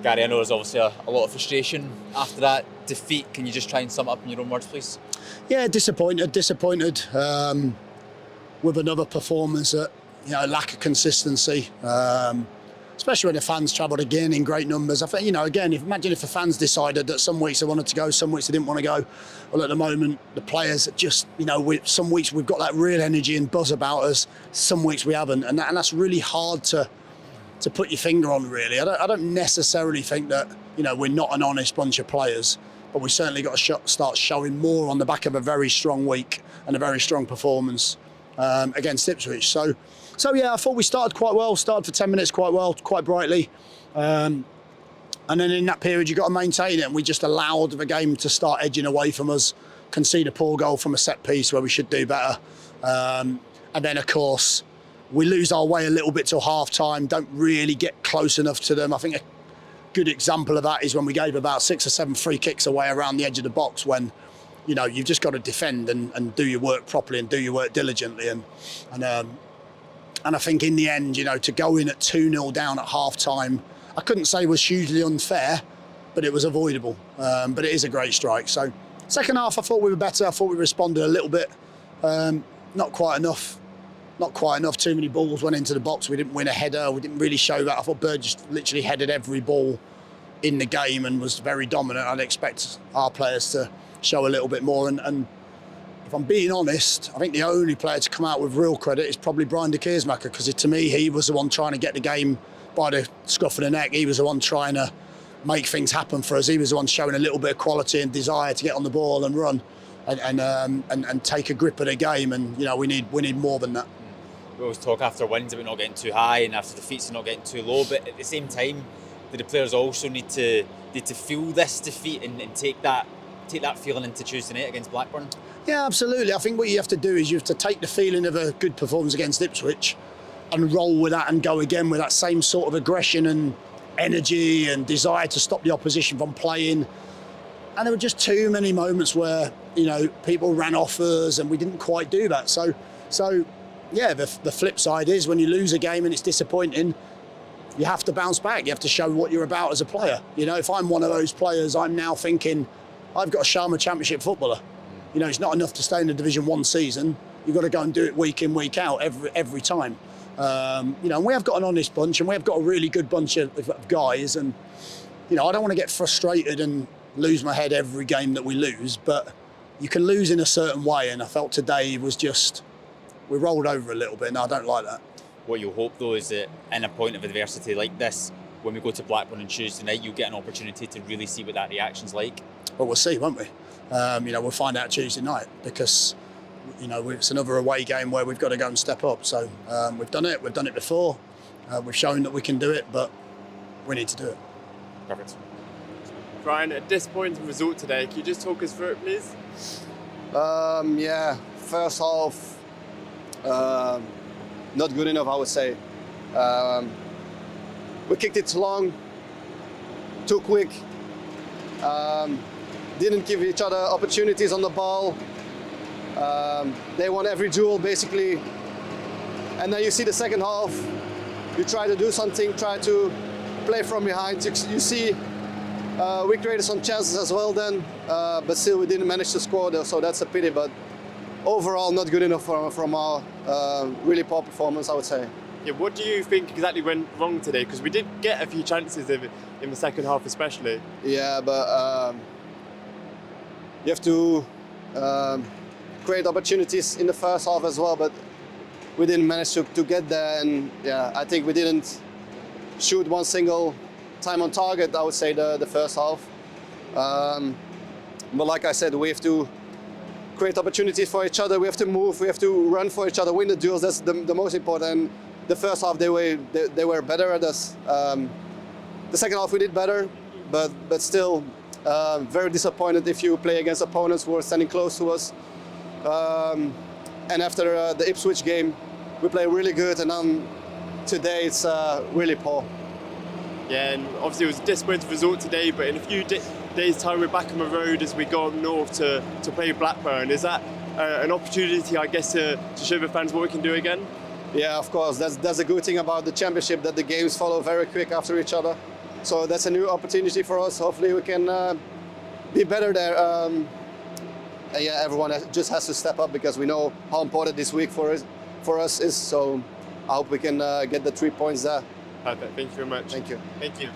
Gary, I know there's obviously a lot of frustration after that defeat. Can you just try and sum it up in your own words, please? Yeah, disappointed with another performance that, lack of consistency. Especially when the fans travelled again in great numbers. I think, again, imagine if the fans decided that some weeks they wanted to go, some weeks they didn't want to go. Well, at the moment, the players just, some weeks we've got that real energy and buzz about us. Some weeks we haven't, and that's really hard to put your finger on. Really, I don't necessarily think that we're not an honest bunch of players, but we certainly got to start showing more on the back of a very strong week and a very strong performance against Ipswich. So yeah, I thought we started quite well, started for 10 minutes quite well, quite brightly. And then in that period, you've got to maintain it. And we just allowed the game to start edging away from us, concede a poor goal from a set piece where we should do better. And then, of course, we lose our way a little bit till half time, don't really get close enough to them. I think a good example of that is when we gave about 6 or 7 free kicks away around the edge of the box when, you've just got to defend and do your work properly and do your work diligently. And I think in the end, to go in at 2-0 down at half-time, I couldn't say was hugely unfair, but it was avoidable. But it is a great strike. So second half, I thought we were better. I thought we responded a little bit. Not quite enough. Too many balls went into the box. We didn't win a header. We didn't really show that. I thought Bird just literally headed every ball in the game and was very dominant. I'd expect our players to show a little bit more. And if I'm being honest, I think the only player to come out with real credit is probably Brian Keersmaecker, because to me, he was the one trying to get the game by the scruff of the neck. He was the one trying to make things happen for us. He was the one showing a little bit of quality and desire to get on the ball and run and take a grip of the game. And we need more than that. We always talk after wins about not getting too high and after defeats not getting too low, but at the same time, do the players also need to feel this defeat and take that feeling into Tuesday night against Blackburn? Yeah, absolutely. I think what you have to do is you have to take the feeling of a good performance against Ipswich and roll with that and go again with that same sort of aggression and energy and desire to stop the opposition from playing. And there were just too many moments where, people ran off us and we didn't quite do that. So yeah, the flip side is when you lose a game and it's disappointing, you have to bounce back. You have to show what you're about as a player. If I'm one of those players, I'm now thinking, I've got to show I'm a championship footballer. It's not enough to stay in the Division 1 season. You've got to go and do it week in, week out, every time. And we have got an honest bunch and we have got a really good bunch of guys. And, I don't want to get frustrated and lose my head every game that we lose, but you can lose in a certain way. And I felt today was just, we rolled over a little bit and I don't like that. What you hope, though, is that in a point of adversity like this, when we go to Blackburn on Tuesday night, you'll get an opportunity to really see what that reaction's like. Well, we'll see, won't we? We'll find out Tuesday night because, it's another away game where we've got to go and step up. So we've done it before. We've shown that we can do it, but we need to do it. Perfect. Brian, a disappointing result today. Can you just talk us through it, please? Yeah, first half, not good enough, I would say. We kicked it long, too quick. Didn't give each other opportunities on the ball. They won every duel basically. And then you see the second half, you try to do something, try to play from behind. You see we created some chances as well then, but still we didn't manage to score there, so that's a pity. But overall not good enough from our really poor performance, I would say. Yeah, what do you think exactly went wrong today? Because we did get a few chances in the second half especially. Yeah, but you have to create opportunities in the first half as well, but we didn't manage to get there. And yeah, I think we didn't shoot one single time on target, I would say, the first half. But like I said, we have to create opportunities for each other. We have to move, we have to run for each other, win the duels. That's the most important. And the first half they were better at us. The second half we did better, but still very disappointed if you play against opponents who are standing close to us. And after the Ipswich game, we play really good, and today it's really poor. Yeah, and obviously it was a disappointing result today, but in a few days' time we're back on the road as we go up north to play Blackburn. Is that an opportunity, I guess, to show the fans what we can do again? Yeah, of course. That's a good thing about the championship, that the games follow very quick after each other. So that's a new opportunity for us. Hopefully we can be better there. Yeah, everyone just has to step up because we know how important this week for us is. So I hope we can get the 3 points there. Perfect. Thank you very much. Thank you. Thank you.